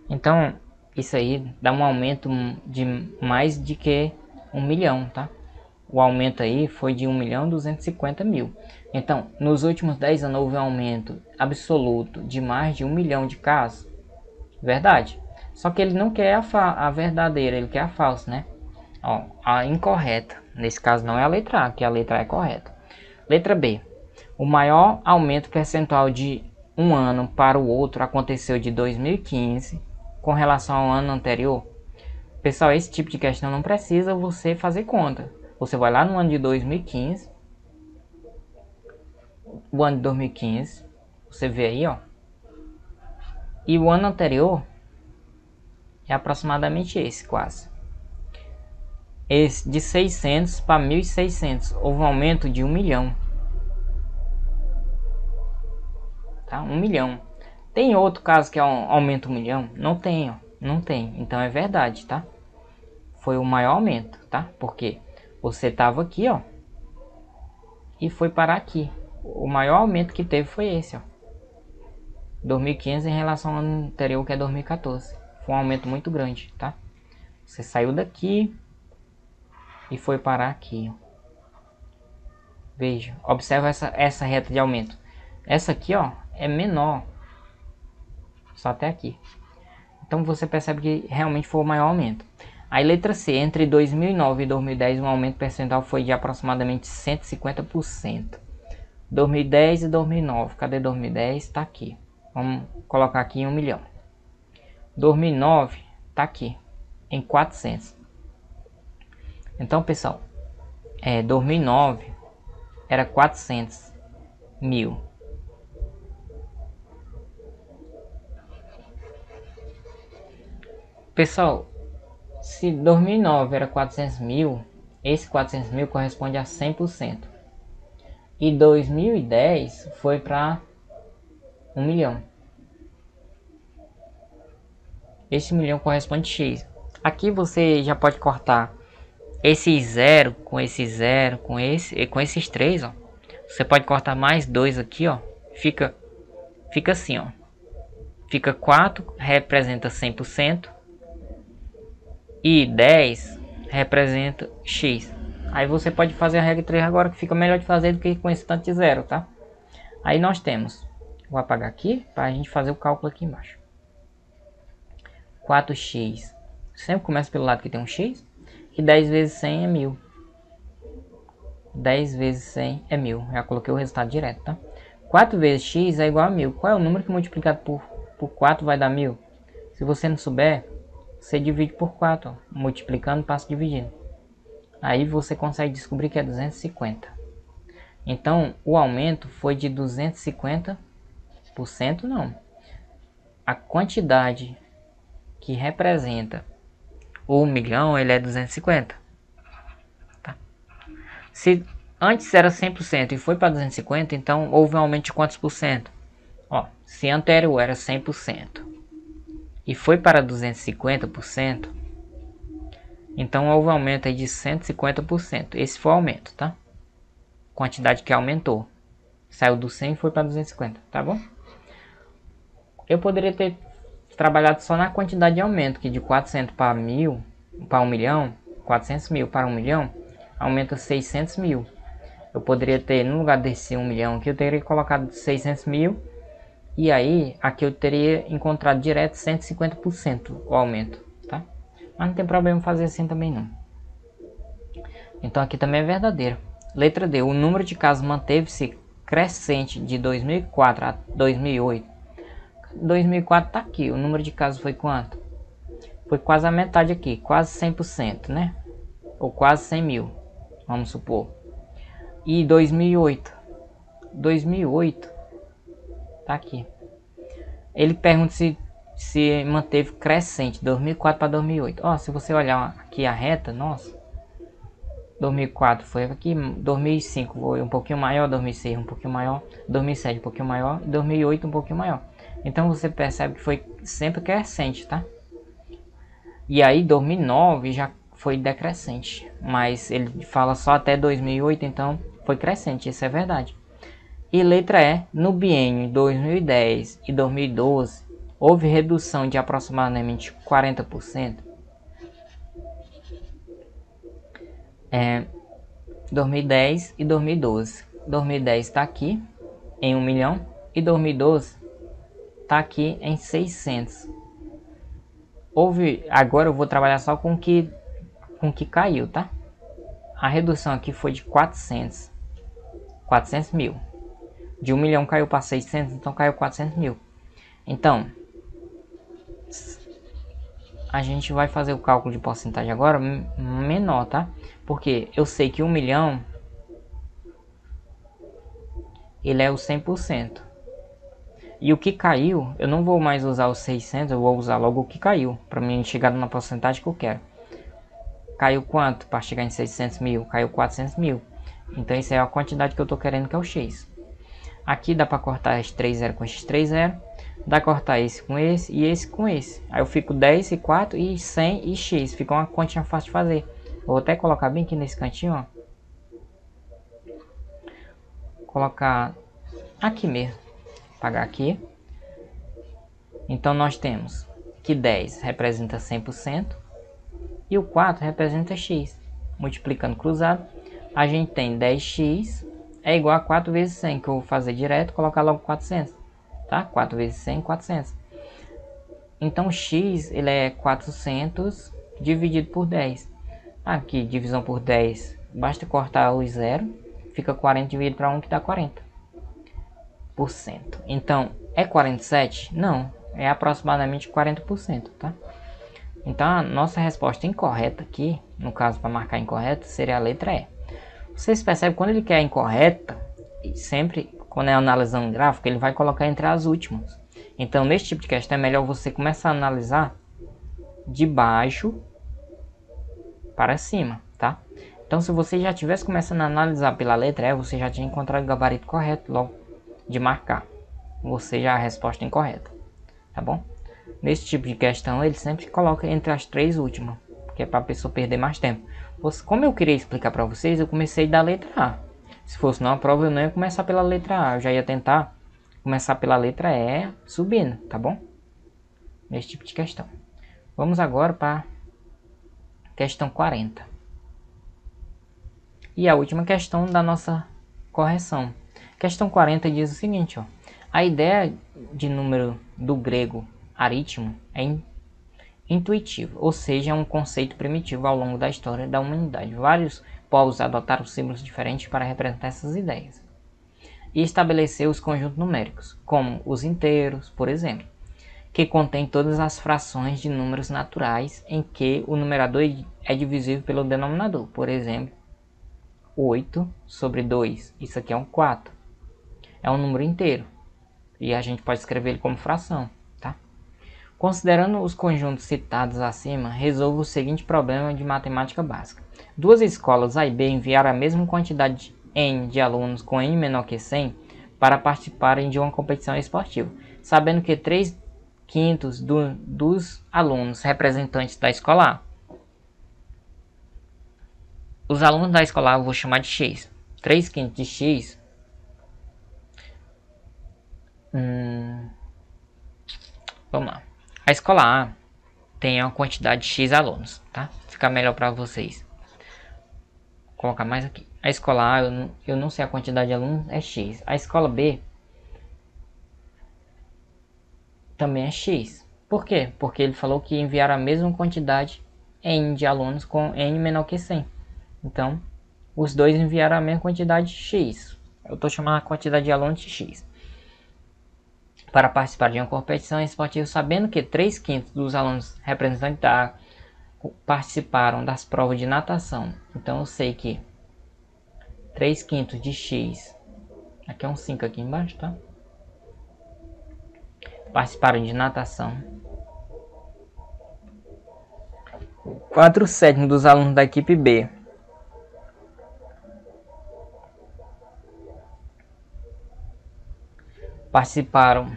S1: Então, isso aí dá um aumento de mais de que 1 milhão, tá? O aumento aí foi de 1.250.000. Então, nos últimos 10 anos houve um aumento absoluto de mais de 1 milhão de casos. Verdade. Só que ele não quer a verdadeira, ele quer a falsa, né? Ó, a incorreta. Nesse caso não é a letra A, que a letra A é correta. Letra B. O maior aumento percentual de um ano para o outro aconteceu de 2015 com relação ao ano anterior. Pessoal, esse tipo de questão não precisa você fazer conta. Você vai lá no ano de 2015. O ano de 2015. Você vê aí, ó. E o ano anterior é aproximadamente esse, quase. Esse de 600 para 1.600. Houve um aumento de 1 milhão. Tá? 1 milhão. Tem outro caso que é um aumento 1 milhão? Não tem, ó. Não tem. Então é verdade, tá? Foi o maior aumento, tá? Porque você tava aqui, ó. E foi parar aqui. O maior aumento que teve foi esse, ó. 2015 em relação ao ano anterior, que é 2014. Foi um aumento muito grande, tá? Você saiu daqui e foi parar aqui, ó. Veja, observa essa reta de aumento. Essa aqui, ó, é menor. Só até aqui. Então você percebe que realmente foi o maior aumento. Aí letra C, entre 2009 e 2010 um aumento percentual foi de aproximadamente 150%. 2010 e 2009, cadê 2010? Tá aqui. Vamos colocar aqui em 1 milhão. 2009 tá aqui em 400. Então, pessoal, 2009 era 400 mil. Pessoal, se 2009 era 400 mil, esse 400 mil corresponde a 100%. E 2010 foi para 1 milhão. Esse 1 milhão corresponde a X. Aqui você já pode cortar esse zero com esse zero, com esses três, ó. Você pode cortar mais dois aqui, ó. Fica assim, ó. Fica 4, representa 100%. E 10 representa X. Aí você pode fazer a regra 3 agora, que fica melhor de fazer do que com esse tanto de zero, tá? Aí nós temos, vou apagar aqui para a gente fazer o cálculo aqui embaixo. 4x, sempre começa pelo lado que tem um x, e 10 vezes 100 é 1000. 10 vezes 100 é 1000, já coloquei o resultado direto, tá? 4 vezes x é igual a 1000. Qual é o número que multiplicado por 4 vai dar 1000? Se você não souber, você divide por 4, ó. Multiplicando, passa dividindo. Aí você consegue descobrir que é 250. Então, o aumento foi de 250%, não. A quantidade que representa o 1 milhão, ele é 250. Tá? Se antes era 100% e foi para 250, então houve um aumento de quantos por cento? Ó, se anterior era 100% e foi para 250%, então houve um aumento aí de 150%. Esse foi o aumento, tá? Quantidade que aumentou. Saiu do 100 e foi para 250, tá bom? Eu poderia ter trabalhado só na quantidade de aumento, que de 400 para 1000, para 1 milhão, 400 mil para 1 milhão, aumenta 600 mil. Eu poderia ter, no lugar desse 1 milhão aqui, eu teria colocado 600 mil E aí, aqui eu teria encontrado direto 150% o aumento, tá? Mas não tem problema fazer assim também não. Então aqui também é verdadeiro. Letra D. O número de casos manteve-se crescente de 2004 a 2008. 2004 tá aqui. O número de casos foi quanto? Foi quase a metade aqui. Quase 100%, né? Ou quase 100 mil. Vamos supor. E 2008. 2008 tá aqui. Ele pergunta se manteve crescente 2004 para 2008. Ó, se você olhar aqui a reta, nossa. 2004 foi aqui, 2005 foi um pouquinho maior, 2006 um pouquinho maior, 2007 um pouquinho maior, 2008 um pouquinho maior. Então você percebe que foi sempre crescente, tá? E aí 2009 já foi decrescente, mas ele fala só até 2008, então foi crescente, isso é verdade. E letra E, no biênio 2010 e 2012, houve redução de aproximadamente 40%. 2010 e 2012. 2010 está aqui em 1 milhão e 2012 está aqui em 600. Agora eu vou trabalhar só com que caiu, tá? A redução aqui foi de 400 mil. De 1 milhão caiu para 600, então caiu 400 mil. Então, a gente vai fazer o cálculo de porcentagem agora menor, tá? Porque eu sei que 1 milhão ele é o 100%. E o que caiu, eu não vou mais usar os 600, eu vou usar logo o que caiu, para mim chegar na porcentagem que eu quero. Caiu quanto para chegar em 600 mil? Caiu 400 mil. Então isso é a quantidade que eu estou querendo, que é o X. Aqui dá para cortar esse 3 zero com esse 3 zero. Dá para cortar esse com esse e esse com esse. Aí eu fico 10 e 4 e 100 e X. Fica uma continha fácil de fazer. Vou até colocar bem aqui nesse cantinho, ó. Colocar aqui mesmo. Apagar aqui. Então nós temos que 10 representa 100% e o 4 representa X. Multiplicando cruzado, a gente tem 10x é igual a 4 vezes 100, que eu vou fazer direto, colocar logo 400. Tá? 4 vezes 100, 400. Então x ele é 400 dividido por 10. Aqui, divisão por 10, basta cortar o zero, fica 40 dividido para 1 que dá 40%. Então, é 47? Não, é aproximadamente 40%, tá? Então, a nossa resposta incorreta aqui, no caso para marcar incorreta, seria a letra E. Vocês percebem, quando ele quer incorreta, sempre, quando é analisando gráfico, ele vai colocar entre as últimas. Então, nesse tipo de questão, é melhor você começar a analisar de baixo para cima, tá? Então, se você já tivesse começando a analisar pela letra E, você já tinha encontrado o gabarito correto logo de marcar. Você já a resposta incorreta, tá bom? Nesse tipo de questão, ele sempre coloca entre as três últimas, que é para a pessoa perder mais tempo. Como eu queria explicar para vocês, eu comecei da letra A. Se fosse numa prova, eu não ia começar pela letra A, eu já ia tentar começar pela letra E subindo, tá bom? Nesse tipo de questão. Vamos agora para questão 40. E a última questão da nossa correção. Questão 40 diz o seguinte, ó. A ideia de número do grego aritmo é intuitivo, ou seja, é um conceito primitivo ao longo da história da humanidade. Vários povos adotaram símbolos diferentes para representar essas ideias. E estabeleceu os conjuntos numéricos, como os inteiros, por exemplo, que contém todas as frações de números naturais em que o numerador é divisível pelo denominador. Por exemplo, 8 sobre 2, isso aqui é um 4. É um número inteiro. E a gente pode escrever ele como fração, tá? Considerando os conjuntos citados acima, resolva o seguinte problema de matemática básica. Duas escolas A e B enviaram a mesma quantidade N de alunos com N menor que 100 para participarem de uma competição esportiva, sabendo que 3/5 dos alunos representantes da escola A. Os alunos da escola A eu vou chamar de X. 3/5 de X. Vamos lá. A escola A tem uma quantidade de X alunos, tá? Fica melhor para vocês. Vou colocar mais aqui. A escola A, eu não sei a quantidade de alunos, é X. A escola B também é x. Por quê? Porque ele falou que enviar a mesma quantidade n de alunos com n menor que 100. Então, os dois enviaram a mesma quantidade x. Eu estou chamando a quantidade de alunos de x. Para participar de uma competição esportiva, sabendo que 3/5 dos alunos representantes participaram das provas de natação. Então, eu sei que 3/5 de x, aqui é um 5 aqui embaixo, tá? Participaram de natação. 4/7 dos alunos da equipe B participaram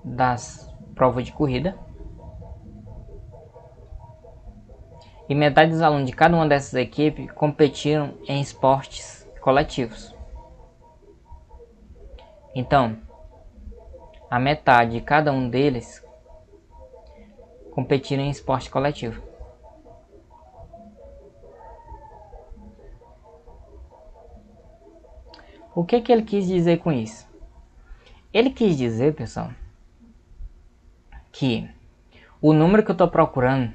S1: das provas de corrida. E metade dos alunos de cada uma dessas equipes competiram em esportes coletivos. Então, a metade de cada um deles competiram em esporte coletivo. O que ele quis dizer com isso? Ele quis dizer, pessoal, que o número que eu estou procurando,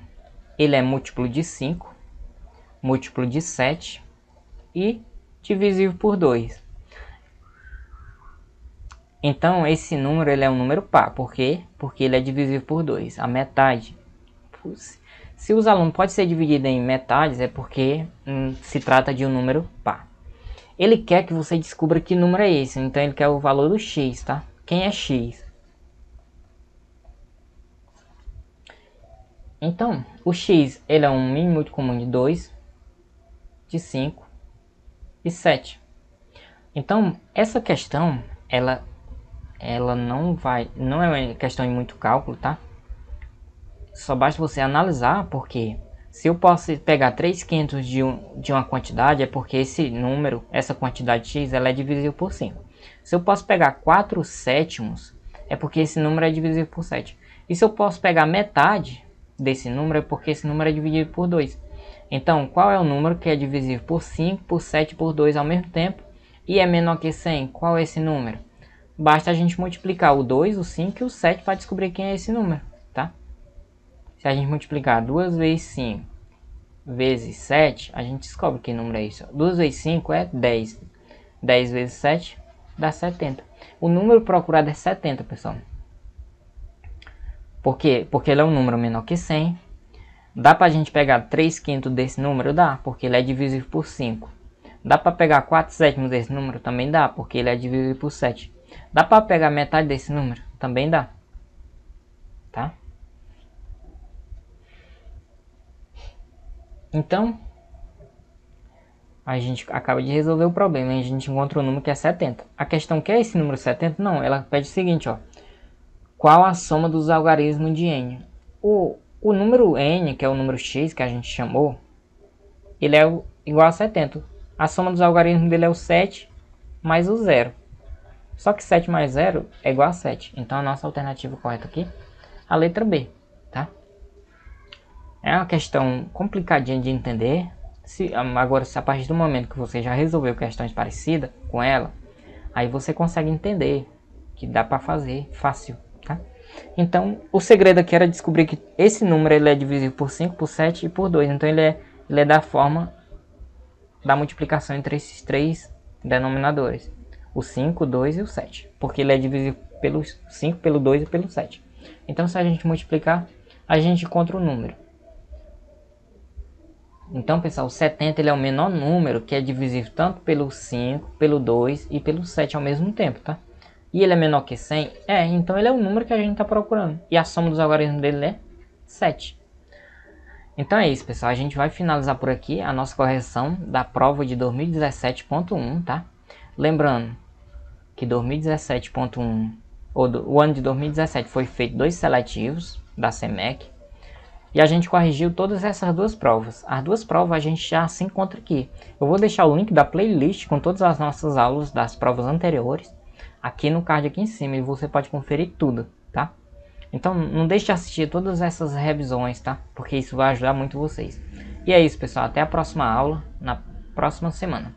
S1: ele é múltiplo de 5, múltiplo de 7 e divisível por 2. Então, esse número ele é um número par. Por quê? Porque ele é divisível por 2. A metade. Se os alunos podem ser divididos em metades, é porque se trata de um número par. Ele quer que você descubra que número é esse. Então, ele quer o valor do x, tá? Quem é x? Então, o x ele é um mínimo muito comum de 2, de 5 e 7. Então, essa questão, ela não é uma questão de muito cálculo, tá? Só basta você analisar, porque se eu posso pegar 3/5 de uma quantidade, é porque esse número, essa quantidade x, ela é divisível por 5. Se eu posso pegar 4/7, é porque esse número é divisível por 7. E se eu posso pegar metade desse número, é porque esse número é divisível por 2. Então, qual é o número que é divisível por 5, por 7 e por 2 ao mesmo tempo e é menor que 100? Qual é esse número? Basta a gente multiplicar o 2, o 5 e o 7 para descobrir quem é esse número, tá? Se a gente multiplicar 2 vezes 5 vezes 7, a gente descobre que número é isso. 2 vezes 5 é 10. 10 vezes 7 dá 70. O número procurado é 70, pessoal. Por quê? Porque ele é um número menor que 100. Dá para a gente pegar 3/5 desse número? Dá, porque ele é divisível por 5. Dá para pegar 4/7 desse número? Também dá, porque ele é divisível por 7. Dá para pegar metade desse número? Também dá. Tá? Então, a gente acaba de resolver o problema e a gente encontra o número que é 70. A questão que é esse número 70? Não, ela pede o seguinte, ó. Qual a soma dos algarismos de n? O número n, que é o número x que a gente chamou, ele é igual a 70. A soma dos algarismos dele é o 7 mais o 0. Só que 7 mais 0 é igual a 7. Então a nossa alternativa correta aqui, a letra B, tá? É uma questão complicadinha de entender. Agora, se a partir do momento que você já resolveu questões parecidas com ela, aí você consegue entender que dá para fazer fácil, tá? Então, o segredo aqui era descobrir que esse número ele é divisível por 5, por 7 e por 2. Então, ele é da forma da multiplicação entre esses três denominadores. O 5, o 2 e o 7. Porque ele é divisível pelo 5, pelo 2 e pelo 7. Então, se a gente multiplicar, a gente encontra o número. Então, pessoal, o 70 ele é o menor número que é divisível tanto pelo 5, pelo 2 e pelo 7 ao mesmo tempo, tá? E ele é menor que 100? Então ele é o número que a gente está procurando. E a soma dos algarismos dele é 7. Então é isso, pessoal. A gente vai finalizar por aqui a nossa correção da prova de 2017.1, tá? Lembrando que 2017.1, o ano de 2017 foi feito 2 seletivos da SEMEC. E a gente corrigiu todas essas duas provas. As duas provas a gente já se encontra aqui. Eu vou deixar o link da playlist com todas as nossas aulas das provas anteriores aqui no card aqui em cima, e você pode conferir tudo, tá? Então não deixe de assistir todas essas revisões, tá? Porque isso vai ajudar muito vocês. E é isso, pessoal. Até a próxima aula, na próxima semana.